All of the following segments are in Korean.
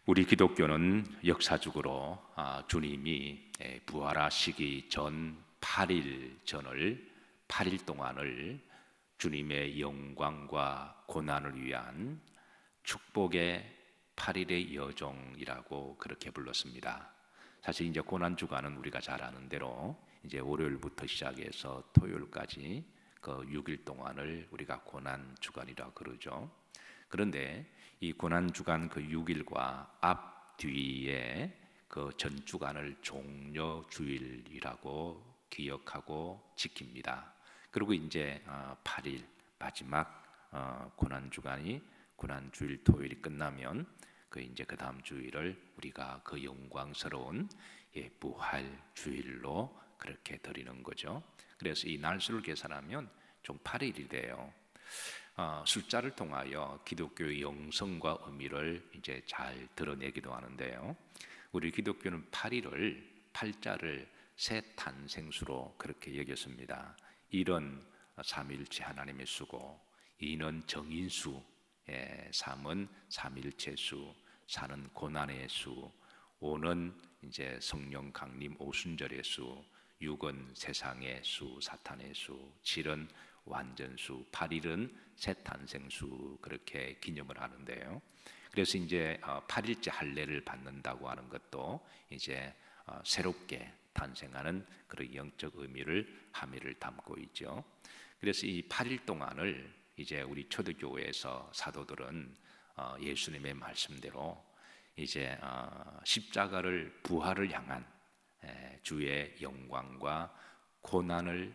우리 기독교는 역사적으로 주님이 부활하시기 전 8일 전을 8일 동안을 주님의 영광과 고난을 위한 축복의 8일의 여정이라고 그렇게 불렀습니다. 사실 이제 고난 주간은 우리가 잘 아는 대로 이제 월요일부터 시작해서 토요일까지 그 6일 동안을 우리가 고난 주간이라고 그러죠. 그런데 이 고난 주간 그 6일과 앞 뒤에 그 전 주간을 종려 주일이라고 기억하고 지킵니다. 그리고 이제 8일 마지막 고난 주간이 고난 주일 토요일이 끝나면 그 이제 그 다음 주일을 우리가 그 영광스러운 부활 주일로 그렇게 드리는 거죠. 그래서 이 날수를 계산하면 총 8일이 돼요. 숫자를 통하여 기독교의 영성과 의미를 이제 잘 드러내기도 하는데요. 우리 기독교는 8일을 팔자를 새 탄생수로 그렇게 여겼습니다. 1은 삼위일체 하나님의 수고, 2는 정인수, 3은 삼위일체수, 4는 고난의 수, 5는 이제 성령 강림 오순절의 수, 6은 세상의 수, 사탄의 수, 7은 완전수, 8일은 새 탄생수 그렇게 기념을 하는데요. 그래서 이제 8일째 할례를 받는다고 하는 것도 이제 새롭게 탄생하는 그런 영적 의미를 함의를 담고 있죠. 그래서 이 8일 동안을 이제 우리 초대교회에서 사도들은 예수님의 말씀대로 이제 십자가를 부활을 향한 주의 영광과 고난을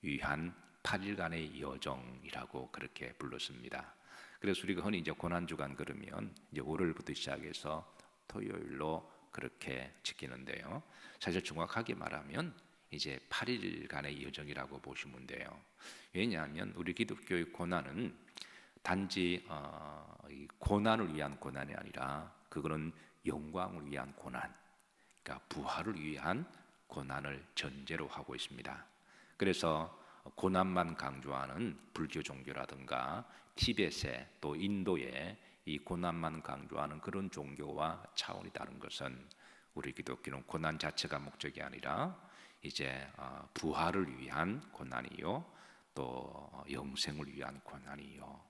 위한 8일간의 여정이라고 그렇게 불렀습니다. 그래서 우리가 흔히 이제 고난주간 그러면 이제 월요일부터 시작해서 토요일로 그렇게 지키는데요. 사실 정확하게 말하면 이제 8일간의 여정이라고 보시면 돼요. 왜냐하면 우리 기독교의 고난은 단지 고난을 위한 고난이 아니라 그거는 영광을 위한 고난, 그러니까 부활을 위한 고난을 전제로 하고 있습니다. 그래서 고난만 강조하는 불교 종교라든가 티벳의 또 인도의 이 고난만 강조하는 그런 종교와 차원이 다른 것은 우리 기독교는 고난 자체가 목적이 아니라 이제 부활을 위한 고난이요, 또 영생을 위한 고난이요,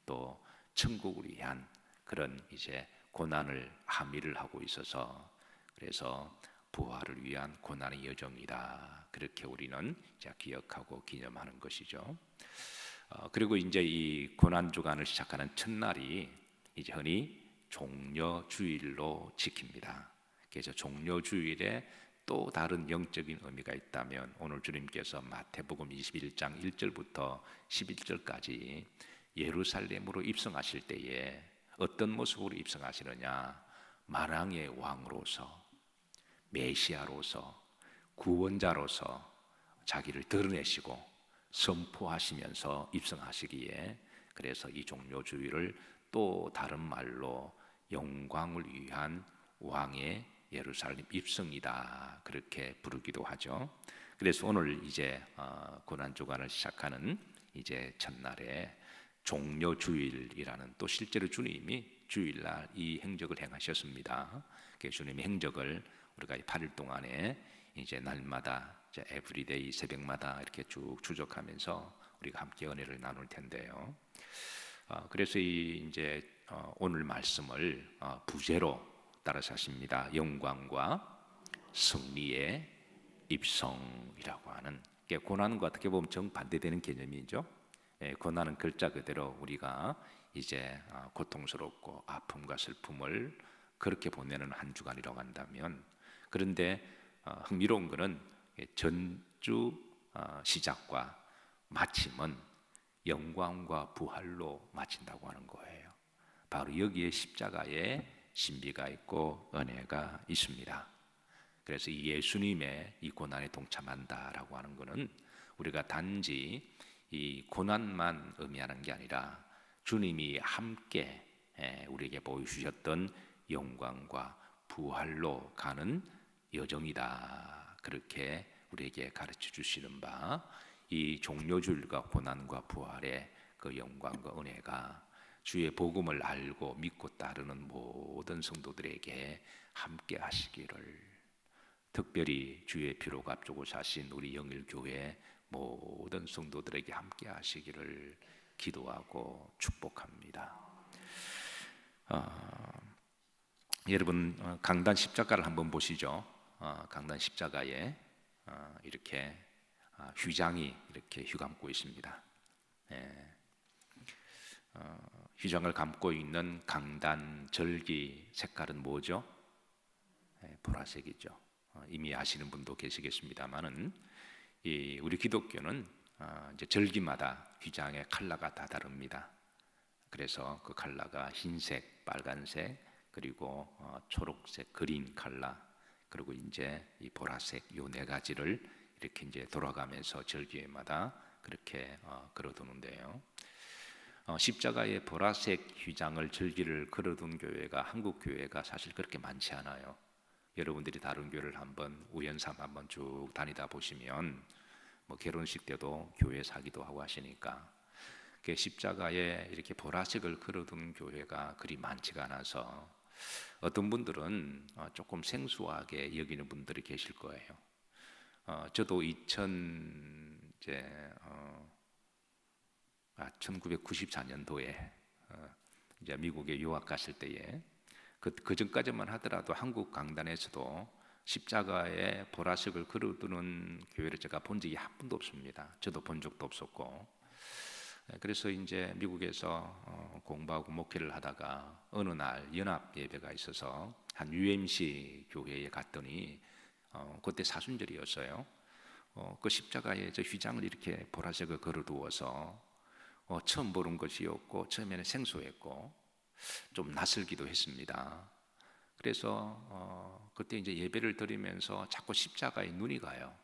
또 천국을 위한 그런 이제 고난을 함의를 하고 있어서 그래서 부활을 위한 고난의 여정이다. 그렇게 우리는 이제 기억하고 기념하는 것이죠. 그리고 이제 이 고난 주간을 시작하는 첫날이 이제 흔히 종려주일로 지킵니다. 그래서 종려주일에 또 다른 영적인 의미가 있다면 오늘 주님께서 마태복음 21장 1절부터 11절까지 예루살렘으로 입성하실 때에 어떤 모습으로 입성하시느냐? 만왕의 왕으로서, 메시아로서, 구원자로서 자기를 드러내시고 선포하시면서 입성하시기에 그래서 이 종려주일을 또 다른 말로 영광을 위한 왕의 예루살렘 입성이다 그렇게 부르기도 하죠. 그래서 오늘 이제 고난주간을 시작하는 이제 첫날에 종려주일이라는 또 실제로 주님이 주일날 이 행적을 행하셨습니다. 주님의 행적을 우리가 8일 동안에 이제 날마다 에브리데이 새벽마다 이렇게 쭉 추적하면서 우리가 함께 은혜를 나눌 텐데요. 그래서 이제 오늘 말씀을 부제로 따라서 하십니다. 영광과 승리의 입성이라고 하는 고난과 어떻게 보면 정반대되는 개념이죠. 고난은 글자 그대로 우리가 이제 고통스럽고 아픔과 슬픔을 그렇게 보내는 한 주간이라고 한다면, 그런데 흥미로운 것은 전주 시작과 마침은 영광과 부활로 마친다고 하는 거예요. 바로 여기에 십자가의 신비가 있고 은혜가 있습니다. 그래서 이 예수님의 이 고난에 동참한다라고 하는 것은 우리가 단지 이 고난만 의미하는 게 아니라 주님이 함께 우리에게 보여주셨던 영광과 부활로 가는 여정이다. 그렇게 우리에게 가르쳐 주시는 바 이 종려주일과 고난과 부활의 그 영광과 은혜가 주의 복음을 알고 믿고 따르는 모든 성도들에게 함께 하시기를, 특별히 주의 피로 값주고 사신 우리 영일교회 모든 성도들에게 함께 하시기를 기도하고 축복합니다. 여러분, 강단 십자가를 한번 보시죠. 강단 십자가에 이렇게 휘장이 이렇게 휘감고 있습니다. 휘장을 감고 있는 강단 절기 색깔은 뭐죠? 보라색이죠. 이미 아시는 분도 계시겠습니다만은 우리 기독교는 이제 절기마다 휘장의 컬러가 다 다릅니다. 그래서 그 컬러가 흰색, 빨간색, 그리고 초록색, 그린 컬러, 그리고 이제 이 보라색, 요 네 가지를 이렇게 이제 돌아가면서 절기마다 그렇게 걸어두는데요. 십자가의 보라색 휘장을 절기를 걸어둔 교회가, 한국 교회가 사실 그렇게 많지 않아요. 여러분들이 다른 교회를 한번 우연삼 한번 쭉 다니다 보시면 뭐 결혼식 때도 교회 사기도 하고 하시니까 십자가에 이렇게 보라색을 걸어둔 교회가 그리 많지가 않아서 어떤 분들은 조금 생소하게 여기는 분들이 계실 거예요. 저도 1994년도에 이제 미국에 유학 갔을 때에 그 전까지만 하더라도 한국 강단에서도 십자가에 보라색을 걸어두는 교회를 제가 본 적이 한 번도 없습니다. 저도 본 적도 없었고, 그래서 이제 미국에서 공부하고 목회를 하다가 어느 날 연합 예배가 있어서 한 UMC 교회에 갔더니 그때 사순절이었어요. 그 십자가에 저 휘장을 이렇게 보라색을 걸어두어서 처음 보는 것이었고 처음에는 생소했고 좀 낯설기도 했습니다. 그래서 그때 이제 예배를 드리면서 자꾸 십자가에 눈이 가요.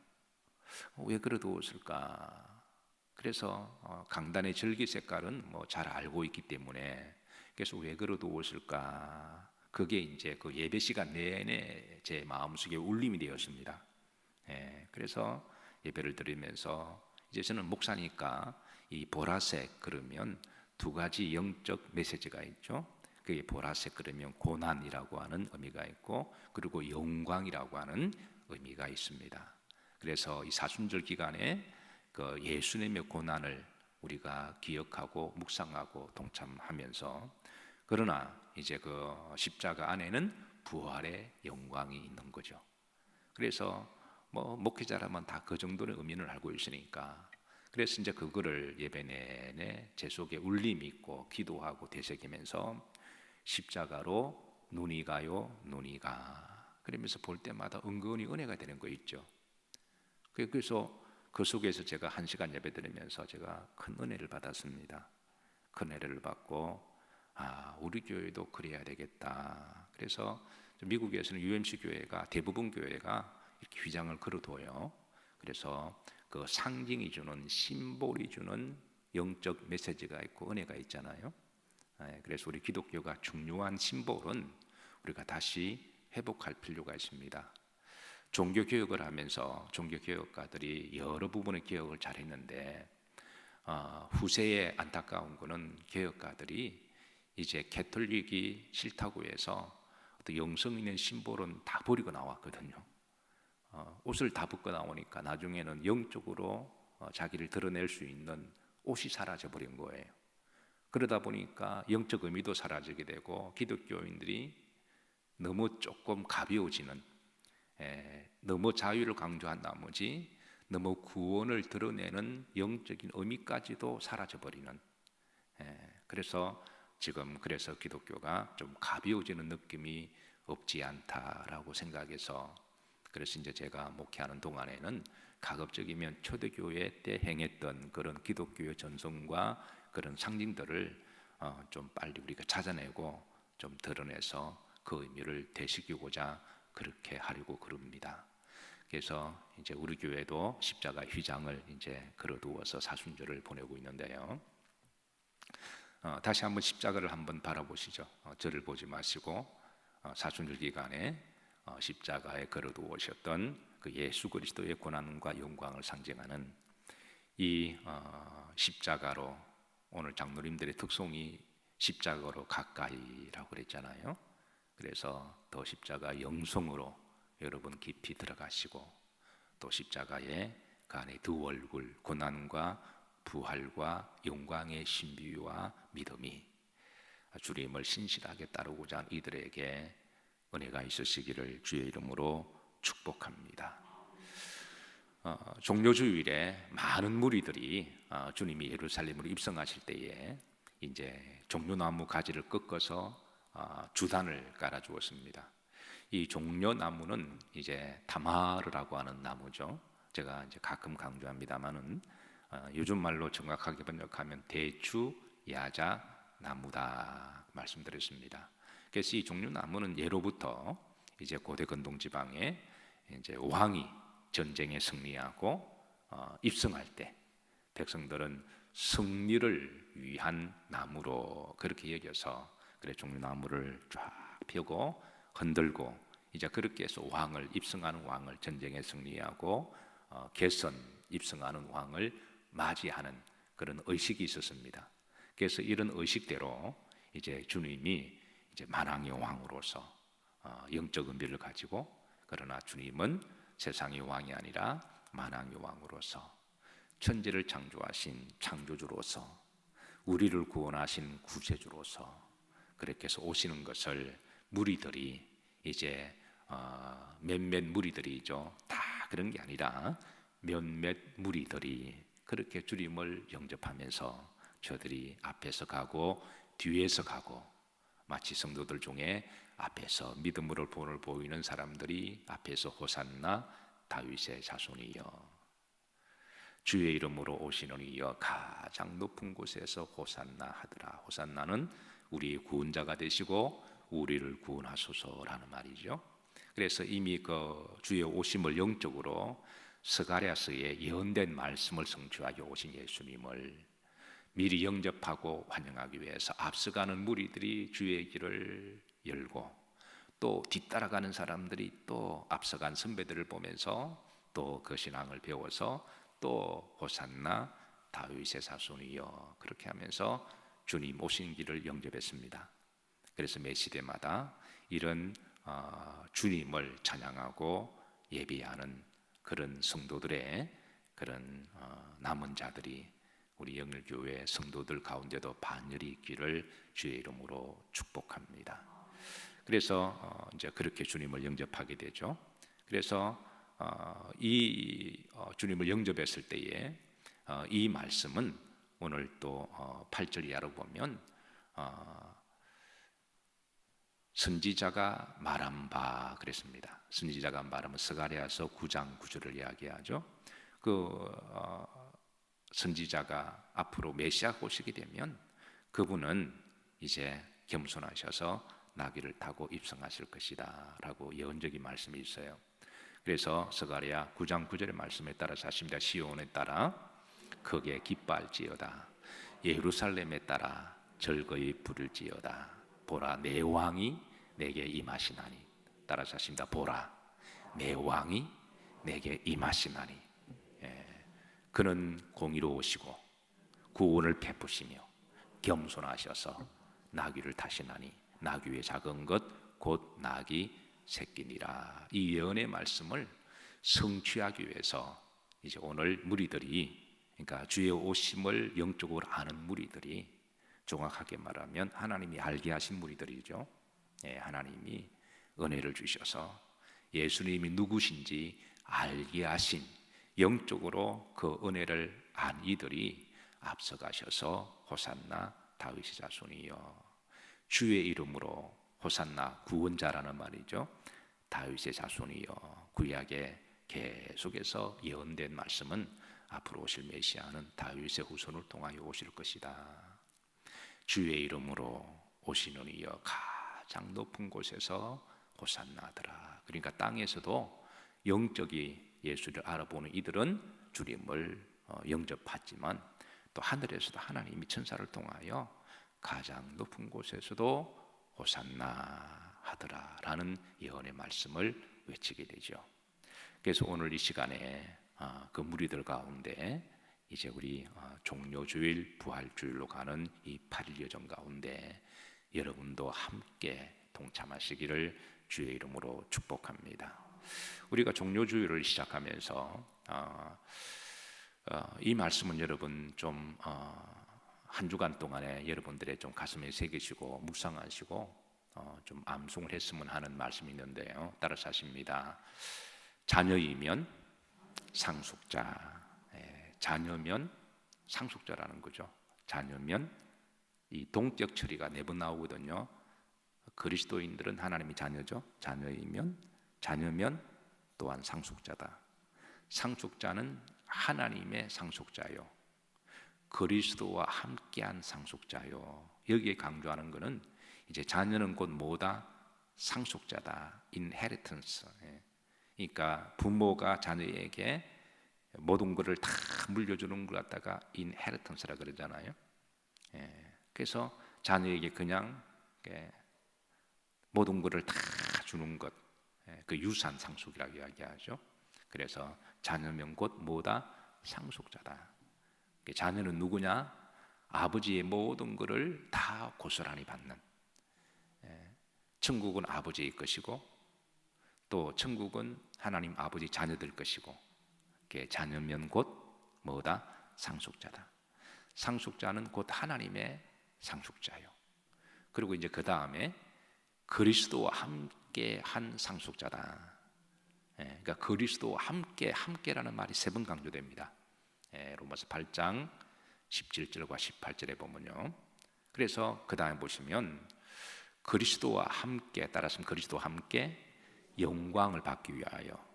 왜 걸어두었을까? 그래서 강단의 절기 색깔은 뭐 잘 알고 있기 때문에, 그래서 왜 걸어두었을까? 그게 이제 그 예배 시간 내내 제 마음속에 울림이 되었습니다. 그래서 예배를 드리면서 이제 저는 목사니까 이 보라색 그러면 두 가지 영적 메시지가 있죠. 그게 보라색 그러면 고난이라고 하는 의미가 있고, 그리고 영광이라고 하는 의미가 있습니다. 그래서 이 사순절 기간에 그 예수님의 고난을 우리가 기억하고 묵상하고 동참하면서, 그러나 이제 그 십자가 안에는 부활의 영광이 있는 거죠. 그래서 뭐 목회자라면 다 그 정도의 의미를 알고 있으니까, 그래서 이제 그거를 예배 내내 제 속에 울림이 있고 기도하고 되새기면서 십자가로 눈이 가요, 눈이 가, 그러면서 볼 때마다 은근히 은혜가 되는 거 있죠. 그래서 그 속에서 제가 1시간 예배 드리면서 제가 큰 은혜를 받았습니다. 큰 은혜를 받고 우리 교회도 그래야 되겠다. 그래서 미국에서는 UMC 교회가 대부분 교회가 이렇게 휘장을 걸어둬요. 그래서 그 상징이 주는, 심볼이 주는 영적 메시지가 있고 은혜가 있잖아요. 그래서 우리 기독교가 중요한 심볼은 우리가 다시 회복할 필요가 있습니다. 종교개혁을 하면서 종교개혁가들이 여러 부분의 개혁을 잘했는데 후세에 안타까운 것은 개혁가들이 이제 캐톨릭이 싫다고 해서 어떤 영성 있는 심볼은 다 버리고 나왔거든요. 옷을 다 벗고 나오니까 나중에는 영적으로 자기를 드러낼 수 있는 옷이 사라져 버린 거예요. 그러다 보니까 영적 의미도 사라지게 되고 기독교인들이 너무 조금 가벼워지는, 너무 자유를 강조한 나머지 너무 구원을 드러내는 영적인 의미까지도 사라져버리는, 그래서 지금 그래서 기독교가 좀 가벼워지는 느낌이 없지 않다라고 생각해서, 그래서 이제 제가 목회하는 동안에는 가급적이면 초대교회 때 행했던 그런 기독교의 전통과 그런 상징들을 좀 빨리 우리가 찾아내고 좀 드러내서 그 의미를 되새기고자 그렇게 하려고 그럽니다. 그래서 이제 우리 교회도 십자가 휘장을 이제 걸어두어서 사순절을 보내고 있는데요. 다시 한번 십자가를 한번 바라보시죠. 저를 보지 마시고 사순절 기간에 십자가에 걸어두으셨던 그 예수 그리스도의 고난과 영광을 상징하는 이 십자가로, 오늘 장로님들의 특송이 십자가로 가까이라고 그랬잖아요. 그래서 더 십자가 영성으로 여러분 깊이 들어가시고 또 십자가의 그 안에 두 얼굴 고난과 부활과 영광의 신비와 믿음이 주님을 신실하게 따르고자 하는 이들에게 은혜가 있으시기를 주의 이름으로 축복합니다. 종려주일에 많은 무리들이 주님이 예루살렘으로 입성하실 때에 이제 종려나무 가지를 꺾어서 주단을 깔아 주었습니다. 이 종려나무는 이제 다마르라고 하는 나무죠. 제가 이제 가끔 강조합니다만은 요즘 말로 정확하게 번역하면 대추 야자 나무다 말씀드렸습니다. 그래서 이 종려나무는 예로부터 이제 고대 근동 지방에 이제 왕이 전쟁에 승리하고 입성할 때 백성들은 승리를 위한 나무로 그렇게 여겨서 그래 종려나무를 쫙 펴고 흔들고 이제 그렇게 해서 왕을 입성하는 왕을 전쟁에 승리하고 개선 입성하는 왕을 맞이하는 그런 의식이 있었습니다. 그래서 이런 의식대로 이제 주님이 이제 만왕의 왕으로서 영적 은비를 가지고 그러나 주님은 세상의 왕이 아니라 만왕의 왕으로서 천지를 창조하신 창조주로서 우리를 구원하신 구세주로서 그렇게 해서 오시는 것을 무리들이 이제 몇몇 무리들이죠. 다 그런 게 아니라 몇몇 무리들이 그렇게 주님을 영접하면서 저들이 앞에서 가고 뒤에서 가고 마치 성도들 중에 앞에서 믿음으로 본을 보이는 사람들이 앞에서 호산나 다윗의 자손이여 주의 이름으로 오시는 이여 가장 높은 곳에서 호산나 하더라. 호산나는 우리의 구원자가 되시고 우리를 구원하소서라는 말이죠. 그래서 이미 그 주의 오심을 영적으로 스가랴서의 예언된 말씀을 성취하여 오신 예수님을 미리 영접하고 환영하기 위해서 앞서가는 무리들이 주의 길을 열고 또 뒤따라가는 사람들이 또 앞서간 선배들을 보면서 또 그 신앙을 배워서 또 호산나 다윗의 자손이여 그렇게 하면서 주님 오신 길을 영접했습니다. 그래서 매 시대마다 이런 주님을 찬양하고 예배하는 그런 성도들의 그런 남은 자들이 우리 영일교회 성도들 가운데도 반열이 있기를 주의 이름으로 축복합니다. 그래서 이제 그렇게 주님을 영접하게 되죠. 그래서 이 주님을 영접했을 때에 이 말씀은 오늘 또 8절 이하로 보면 선지자가 말한 바 그랬습니다. 선지자가 말하면 스가랴서 9장 9절을 이야기하죠. 그 선지자가 앞으로 메시아가 오시게 되면 그분은 이제 겸손하셔서 나귀를 타고 입성하실 것이다 라고 예언적인 말씀이 있어요. 그래서 스가랴 9장 9절의 말씀에 따라서 하십니다. 시온에 따라 크게 기뻐할지어다 예루살렘에 따라 즐거이 부를지어다 보라 내 왕이 내게 임하시나니 따라서 하십니다. 보라 내 왕이 내게 임하시나니 그는 공의로우시고 구원을 베푸시며 겸손하셔서 나귀를 타시나니 나귀의 작은 것 곧 나귀 새끼니라. 이 예언의 말씀을 성취하기 위해서 이제 오늘 무리들이 그러니까 주의 오심을 영적으로 아는 무리들이 정확하게 말하면 하나님이 알게 하신 무리들이죠. 하나님이 은혜를 주셔서 예수님이 누구신지 알게 하신 영적으로 그 은혜를 안 이들이 앞서가셔서 호산나 다윗의 자손이여 주의 이름으로 호산나 구원자라는 말이죠. 다윗의 자손이여 구약에 계속해서 예언된 말씀은 앞으로 오실 메시아는 다윗의 후손을 통하여 오실 것이다. 주의 이름으로 오시는 이여 가장 높은 곳에서 호산나더라. 그러니까 땅에서도 영적이 예수를 알아보는 이들은 주님을 영접하지만 또 하늘에서도 하나님이 천사를 통하여 가장 높은 곳에서도 호산나 하더라 라는 예언의 말씀을 외치게 되죠. 그래서 오늘 이 시간에 그 무리들 가운데 이제 우리 종료주일, 부활주일로 가는 이 8일 여정 가운데 여러분도 함께 동참하시기를 주의 이름으로 축복합니다. 우리가 종료주일을 시작하면서 이 말씀은 여러분 좀 한 주간 동안에 여러분들의 좀 가슴에 새기시고 묵상하시고 좀 암송을 했으면 하는 말씀이 있는데요. 따라서 하십니다. 자녀이면 상속자. 자녀면 상속자라는 거죠. 자녀면 이 동격 처리가 4번 나오거든요. 그리스도인들은 하나님의 자녀죠. 자녀면 또한 상속자다. 상속자는 하나님의 상속자요, 그리스도와 함께한 상속자요. 여기에 강조하는 것은 이제 자녀는 곧 뭐다? 상속자다. inheritance. 그러니까 부모가 자녀에게 모든 것을 다 물려주는 걸 갖다가 inheritance라 그러잖아요. 그래서 자녀에게 그냥 모든 것을 다 주는 것, 그 유산 상속이라고 이야기하죠. 그래서 자녀면 곧 뭐다? 상속자다. 자녀는 누구냐? 아버지의 모든 것을 다 고스란히 받는. 천국은 아버지의 것이고 또 천국은 하나님 아버지 자녀들 것이고, 자녀면 곧 뭐다? 상속자다. 상속자는 곧 하나님의 상속자요. 그리고 이제 그 다음에 그리스도와 함께 한 상속자다. 그러니까 그리스도와 함께라는 말이 3번 강조됩니다. 로마서 8장 17절과 18절에 보면요. 그래서 그 다음에 보시면 그리스도와 함께, 따라서 그리스도와 함께 영광을 받기 위하여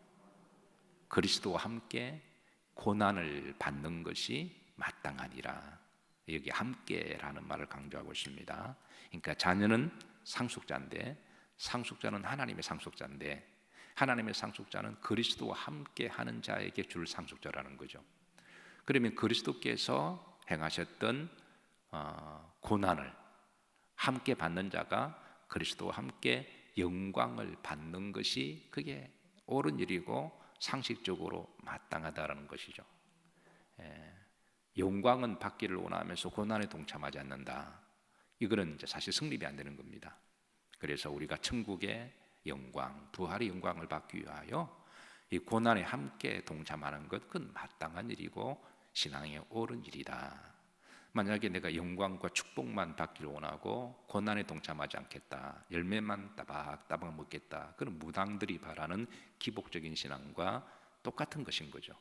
그리스도와 함께 고난을 받는 것이 마땅하니라. 여기 함께라는 말을 강조하고 있습니다. 그러니까 자녀는 상속자인데, 상속자는 하나님의 상속자인데, 하나님의 상속자는 그리스도와 함께 하는 자에게 줄 상속자라는 거죠. 그러면 그리스도께서 행하셨던 고난을 함께 받는 자가 그리스도와 함께 영광을 받는 것이 그게 옳은 일이고 상식적으로 마땅하다라는 것이죠. 영광은 받기를 원하면서 고난에 동참하지 않는다. 이거는 이제 사실 성립이 안 되는 겁니다. 그래서 우리가 천국의 영광, 부활의 영광을 받기 위하여 이 고난에 함께 동참하는 것, 그건 마땅한 일이고 신앙의 옳은 일이다. 만약에 내가 영광과 축복만 받기를 원하고 고난에 동참하지 않겠다, 열매만 따박따박 먹겠다, 그런 무당들이 바라는 기복적인 신앙과 똑같은 것인 거죠.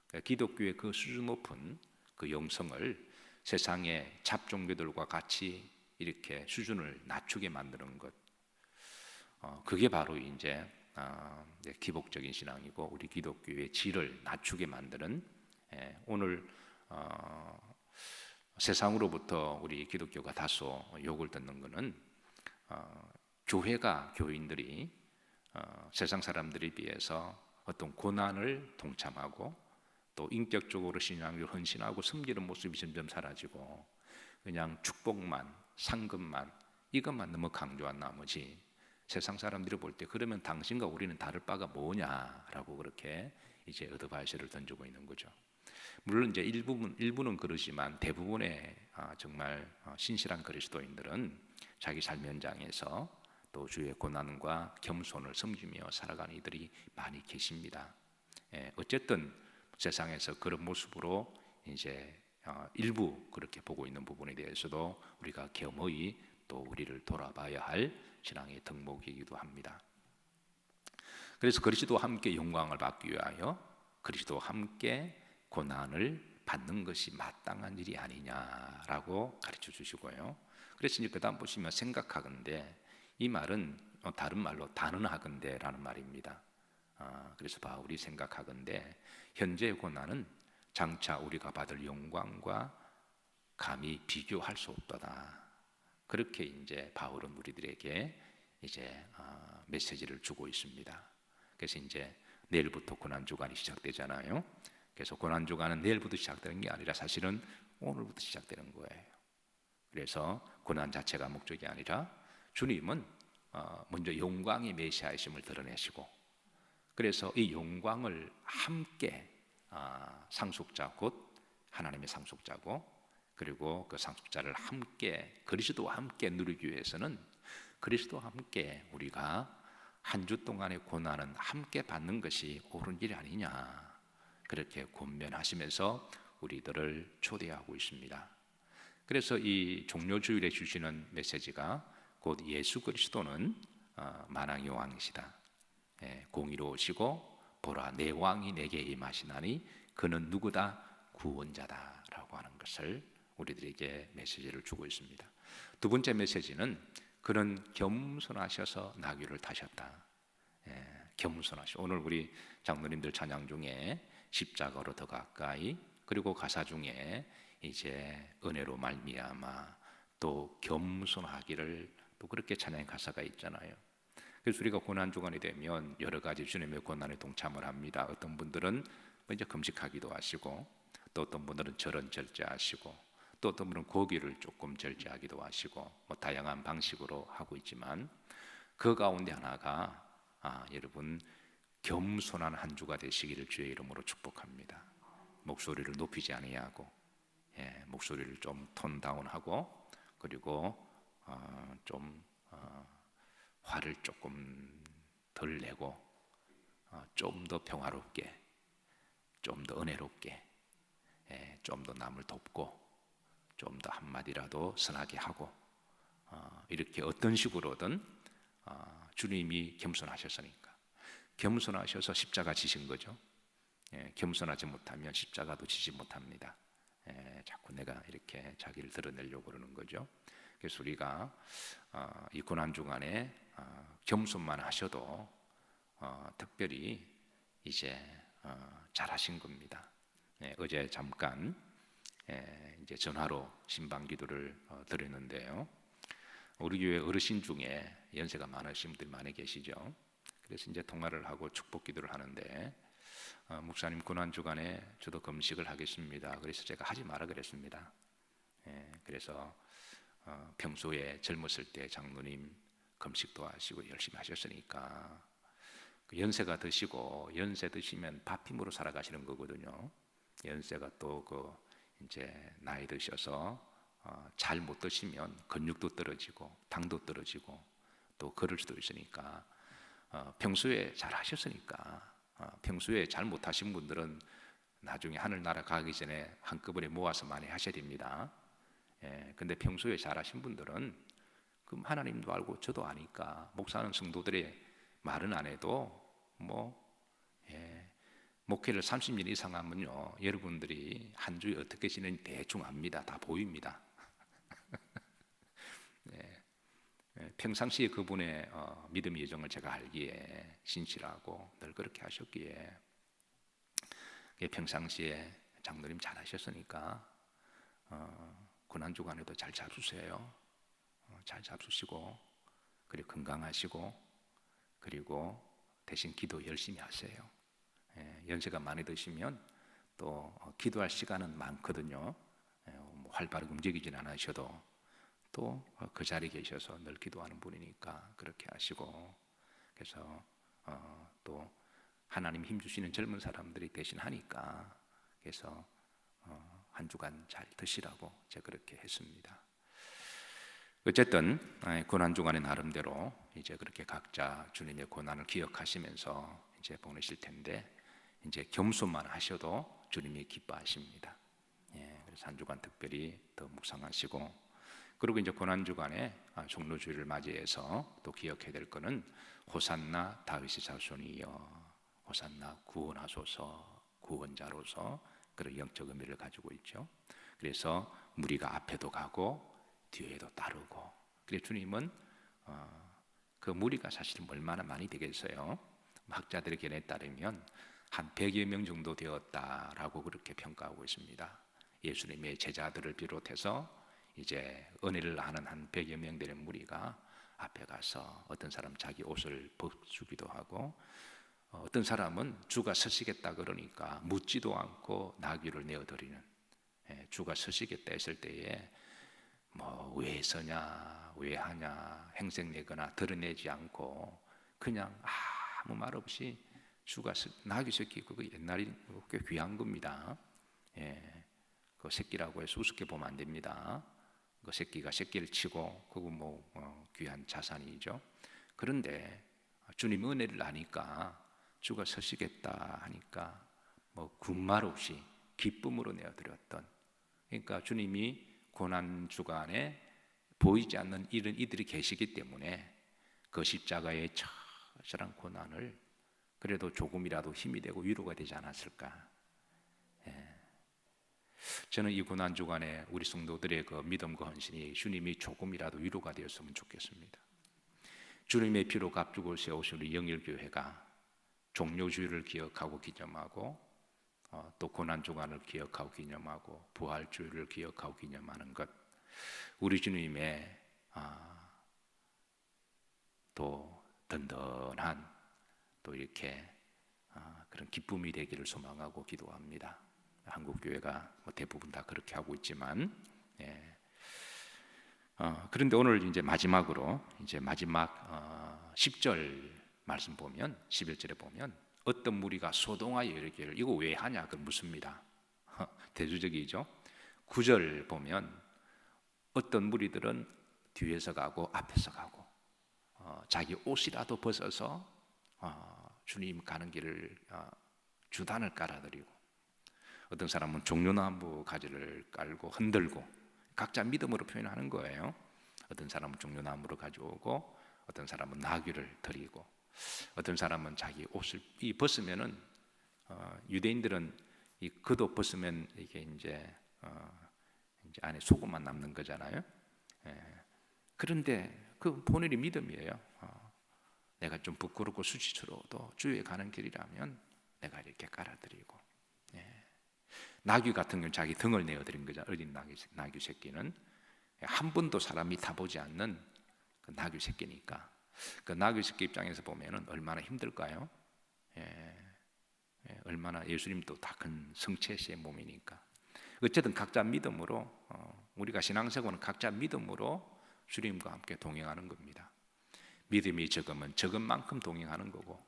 그러니까 기독교의 그 수준 높은 그 영성을 세상의 잡종교들과 같이 이렇게 수준을 낮추게 만드는 것, 그게 바로 이제 기복적인 신앙이고 우리 기독교의 질을 낮추게 만드는, 오늘 세상으로부터 우리 기독교가 다소 욕을 듣는 것은 교회가, 교인들이 세상 사람들에 비해서 어떤 고난을 동참하고 또 인격적으로 신앙을 헌신하고 섬기는 모습이 점점 사라지고 그냥 축복만, 상급만, 이것만 너무 강조한 나머지 세상 사람들이 볼 때 그러면 당신과 우리는 다를 바가 뭐냐라고 그렇게 이제 어드바이스를 던지고 있는 거죠. 물론 이제 일부는 그러지만 대부분의 정말 신실한 그리스도인들은 자기 삶 현장에서 또 주의 고난과 겸손을 섬기며 살아가는 이들이 많이 계십니다. 어쨌든 세상에서 그런 모습으로 이제 일부 그렇게 보고 있는 부분에 대해서도 우리가 겸허히 또 우리를 돌아봐야 할 신앙의 덕목이기도 합니다. 그래서 그리스도와 함께 영광을 받기 위하여 그리스도와 함께 고난을 받는 것이 마땅한 일이 아니냐라고 가르쳐 주시고요. 그래서 이제 그다음 보시면 생각하건대, 이 말은 다른 말로 단언하건대라는 말입니다. 그래서 바울이 생각하건대 현재의 고난은 장차 우리가 받을 영광과 감히 비교할 수 없도다. 그렇게 이제 바울은 우리들에게 이제 메시지를 주고 있습니다. 그래서 이제 내일부터 고난 주간이 시작되잖아요. 그래서 고난 주간은 내일부터 시작되는 게 아니라 사실은 오늘부터 시작되는 거예요. 그래서 고난 자체가 목적이 아니라 주님은 먼저 영광의 메시아이심을 드러내시고, 그래서 이 영광을 함께 상속자 곧 하나님의 상속자고, 그리고 그 상속자를 함께 그리스도와 함께 누리기 위해서는 그리스도와 함께 우리가 한 주 동안의 고난은 함께 받는 것이 옳은 일이 아니냐, 그렇게 권면하시면서 우리들을 초대하고 있습니다. 그래서 이 종료주일에 주시는 메시지가 곧 예수 그리스도는 만왕의 왕이시다. 공의로우시고 보라 내 왕이 내게 임하시나니 그는 누구다? 구원자다라고 하는 것을 우리들에게 메시지를 주고 있습니다. 두 번째 메시지는 그는 겸손하셔서 나귀를 타셨다. 겸손하셔. 오늘 우리 장로님들 찬양 중에 십자가로 더 가까이, 그리고 가사 중에 이제 은혜로 말미암아 또 겸손하기를, 또 그렇게 찬양의 가사가 있잖아요. 그래서 우리가 고난 주간이 되면 여러 가지 주님의 고난에 동참을 합니다. 어떤 분들은 이제 금식하기도 하시고, 또 어떤 분들은 절은 절제하시고, 또 어떤 분은 고기를 조금 절제하기도 하시고, 뭐 다양한 방식으로 하고 있지만 그 가운데 하나가 여러분 겸손한 한 주가 되시기를 주의 이름으로 축복합니다. 목소리를 높이지 아니하고, 목소리를 좀 톤 다운하고, 그리고 좀 화를 조금 덜 내고, 좀 더 평화롭게, 좀 더 은혜롭게, 좀 더 남을 돕고, 좀 더 한마디라도 선하게 하고, 이렇게 어떤 식으로든 주님이 겸손하셨으니까, 겸손하셔서 십자가 지신 거죠. 겸손하지 못하면 십자가도 지지 못합니다. 자꾸 내가 이렇게 자기를 드러내려고 그러는 거죠. 그래서 우리가 이 고난 주간에 겸손만 하셔도 특별히 이제 잘하신 겁니다. 어제 잠깐 이제 전화로 신방 기도를 드렸는데요. 우리 교회 어르신 중에 연세가 많으신 분들이 많이 계시죠. 그래서 이제 통화를 하고 축복 기도를 하는데, 목사님 고난 주간에 저도 금식을 하겠습니다. 그래서 제가 하지 마라 그랬습니다. 그래서 평소에 젊었을 때 장로님 금식도 하시고 열심히 하셨으니까 그 연세가 드시고, 연세 드시면 밥 힘으로 살아가시는 거거든요. 연세가 또 이제 나이 드셔서 잘 못 드시면 근육도 떨어지고 당도 떨어지고 또 그럴 수도 있으니까, 평소에 잘 하셨으니까, 평소에 잘 못하신 분들은 나중에 하늘나라 가기 전에 한꺼번에 모아서 많이 하셔야 됩니다. 근데 평소에 잘 하신 분들은 그럼 하나님도 알고 저도 아니까 목사는 성도들의 말은 안 해도 목회를 30년 이상 하면요, 여러분들이 한 주에 어떻게 지내는지 대충 압니다. 다 보입니다. 평상시에 그분의 믿음의 여정을 제가 알기에 신실하고 늘 그렇게 하셨기에, 평상시에 장로님 잘 하셨으니까 고난 주간에도 잘 잡수세요. 잘 잡수시고, 그리고 건강하시고, 그리고 대신 기도 열심히 하세요. 연세가 많이 드시면 또 기도할 시간은 많거든요. 활발하게 움직이진 않으셔도 또 그 자리에 계셔서 늘 기도하는 분이니까 그렇게 하시고, 그래서 또 하나님 힘 주시는 젊은 사람들이 대신 하니까, 그래서 한 주간 잘 드시라고 제가 그렇게 했습니다. 어쨌든 고난 주간에 나름대로 이제 그렇게 각자 주님의 고난을 기억하시면서 이제 보내실 텐데, 이제 겸손만 하셔도 주님이 기뻐하십니다. 그래서 한 주간 특별히 더 묵상하시고, 그리고 이제 고난 주간에 종료주일을 맞이해서 또 기억해야 될 것은 호산나 다윗의 자손이여, 호산나 구원하소서, 구원자로서 그런 영적 의미를 가지고 있죠. 그래서 무리가 앞에도 가고 뒤에도 따르고, 그래서 주님은 그 무리가 사실 얼마나 많이 되겠어요. 학자들의 견해에 따르면 한 100여 명 정도 되었다라고 그렇게 평가하고 있습니다. 예수님의 제자들을 비롯해서 이제 은혜를 아는 한 100여 명 되는 무리가 앞에 가서 어떤 사람 자기 옷을 벗주기도 하고, 어떤 사람은 주가 서시겠다 그러니까 묻지도 않고 나귀를 내어드리는, 주가 서시겠다 했을 때에 왜 서냐, 왜 하냐 행색내거나 드러내지 않고 그냥 아무 말 없이 주가 나귀 새끼 그거 옛날에 꽤 귀한 겁니다. 그 새끼라고 해서 우습게 보면 안 됩니다. 그 새끼가 새끼를 치고 그거 귀한 자산이죠. 그런데 주님 은혜를 아니까 주가 서시겠다 하니까 군말 없이 기쁨으로 내어드렸던, 그러니까 주님이 고난 주간에 보이지 않는 이런 이들이 계시기 때문에 그 십자가의 처절한 고난을 그래도 조금이라도 힘이 되고 위로가 되지 않았을까. 저는 이 고난 주간에 우리 성도들의 그 믿음과 헌신이 주님이 조금이라도 위로가 되었으면 좋겠습니다. 주님의 피로 값주고 세우신 우리 영일교회가 종료주일을 기억하고 기념하고 또 고난 주간을 기억하고 기념하고 부활주일을 기억하고 기념하는 것, 우리 주님의 또 든든한 또 이렇게 그런 기쁨이 되기를 소망하고 기도합니다. 한국 교회가 대부분 다 그렇게 하고 있지만, 그런데 오늘 이제 마지막으로 마지막 10절 말씀 보면 11절에 보면 어떤 무리가 소동하여 이르기를 이거 왜 하냐 그 묻습니다. 대조적이죠. 9절 보면 어떤 무리들은 뒤에서 가고 앞에서 가고 자기 옷이라도 벗어서 주님 가는 길을 주단을 깔아드리고, 어떤 사람은 종려나무 가지를 깔고 흔들고 각자 믿음으로 표현하는 거예요. 어떤 사람은 종려나무를 가져오고 어떤 사람은 나귀를 드리고 어떤 사람은 자기 옷을 벗으면은 유대인들은 이 겉옷 벗으면 이게 이제 안에 속옷만 남는 거잖아요. 그런데 그 본인이 믿음이에요. 내가 좀 부끄럽고 수치스러워도 주에 가는 길이라면 내가 이렇게 깔아드리고, 나귀 같은 경우는 자기 등을 내어드린 거죠. 어린 나귀 새끼는 한 번도 사람이 타보지 않는 그 나귀 새끼니까 그 나귀 새끼 입장에서 보면은 얼마나 힘들까요? 얼마나, 예수님도 다 큰 성체시의 몸이니까. 어쨌든 각자 믿음으로 우리가 신앙생활은 각자 믿음으로 주님과 함께 동행하는 겁니다. 믿음이 적으면 적은 만큼 동행하는 거고,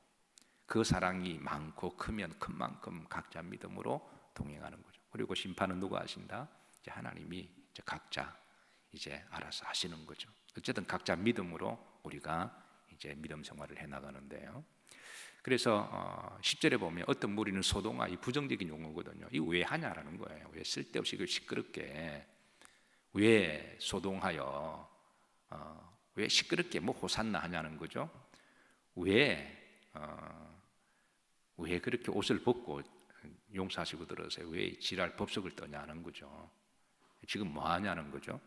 그 사랑이 많고 크면 큰 만큼 각자 믿음으로 동행하는 거죠. 그리고 심판은 누가 하신다? 이제 하나님이 이제 각자 이제 알아서 하시는 거죠. 어쨌든 각자 믿음으로 우리가 이제 믿음 생활을 해 나가는데요. 그래서 10절에 보면 어떤 무리는 소동하, 이 부정적인 용어거든요. 이거 왜 하냐라는 거예요. 왜 쓸데없이 그 시끄럽게 왜 소동하여 왜 시끄럽게 호산나 하냐는 거죠. 왜 그렇게 옷을 벗고 용서하시고 들어서요. 왜 지랄 법석을 떠냐는 거죠. 지금 뭐 하냐는 거죠.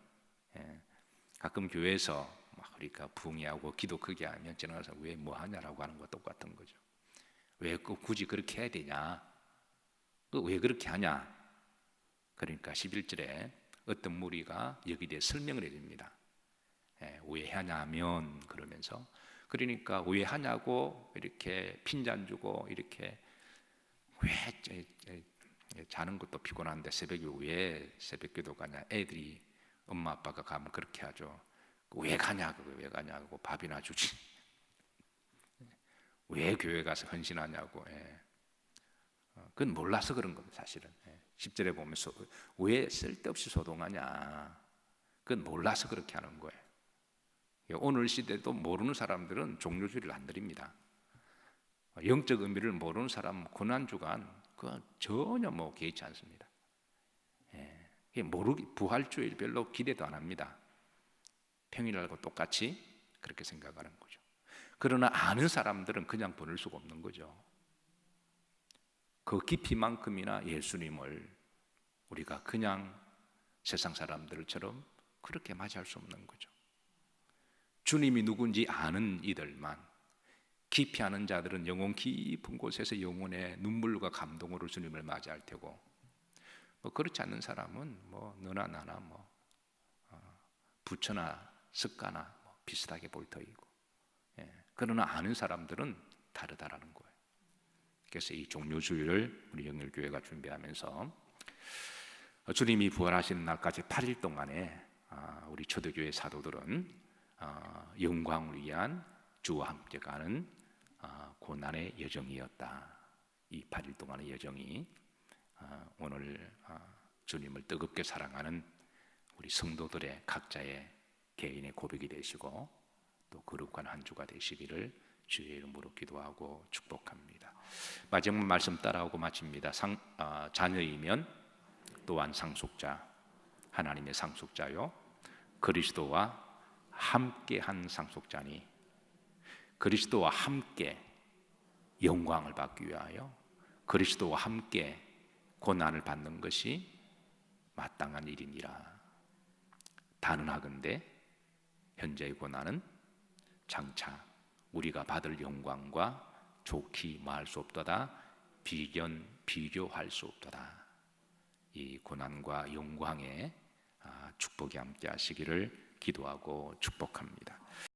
가끔 교회에서 막 그러니까 붕이하고 기도 크게 하면 지나가서 왜 뭐 하냐라고 하는 거 똑같은 거죠. 왜 굳이 그렇게 해야 되냐? 왜 그렇게 하냐? 그러니까 11절에 어떤 무리가 여기에 대해 설명을 해줍니다. 왜 하냐면 그러면서, 그러니까 왜 하냐고 이렇게 핀잔 주고 이렇게 왜 자는 것도 피곤한데 새벽에 왜 새벽기도 가냐? 애들이 엄마 아빠가 가면 그렇게 하죠. 왜 가냐고, 왜 가냐고, 밥이나 주지. 왜 교회 가서 헌신하냐고. 그건 몰라서 그런 겁니다, 사실은. 10절에 보면 왜 쓸데없이 소동하냐? 그건 몰라서 그렇게 하는 거예요. 오늘 시대도 모르는 사람들은 종료주의를 안 드립니다. 영적 의미를 모르는 사람은 고난주간 그건 전혀 개의치 않습니다. 부활주일 별로 기대도 안 합니다. 평일날과 똑같이 그렇게 생각하는 거죠. 그러나 아는 사람들은 그냥 보낼 수가 없는 거죠. 그 깊이만큼이나 예수님을 우리가 그냥 세상 사람들처럼 그렇게 맞이할 수 없는 거죠. 주님이 누군지 아는 이들만, 깊이 아는 자들은 영혼 깊은 곳에서 영혼의 눈물과 감동으로 주님을 맞이할 테고, 그렇지 않는 사람은 너나 나나 부처나 석가나 비슷하게 볼 터이고, 그러나 아는 사람들은 다르다라는 거예요. 그래서 이 종료주일을 우리 영일교회가 준비하면서 주님이 부활하시는 날까지 8일 동안에 우리 초대교회 사도들은 영광을 위한 주와 함께 가는 고난의 여정이었다. 이 8일 동안의 여정이 오늘 주님을 뜨겁게 사랑하는 우리 성도들의 각자의 개인의 고백이 되시고 또 거룩한 한 주가 되시기를 주의 이름으로 기도하고 축복합니다. 마지막 말씀 따라하고 마칩니다. 자녀이면 또한 상속자, 하나님의 상속자요 그리스도와 함께한 상속자니 그리스도와 함께 영광을 받기 위하여 그리스도와 함께 고난을 받는 것이 마땅한 일이니라. 단언하건대 현재의 고난은 장차 우리가 받을 영광과 좋기 말할 수 없도다. 비교할 수 없도다. 이 고난과 영광의 축복이 함께 하시기를 기도하고 축복합니다.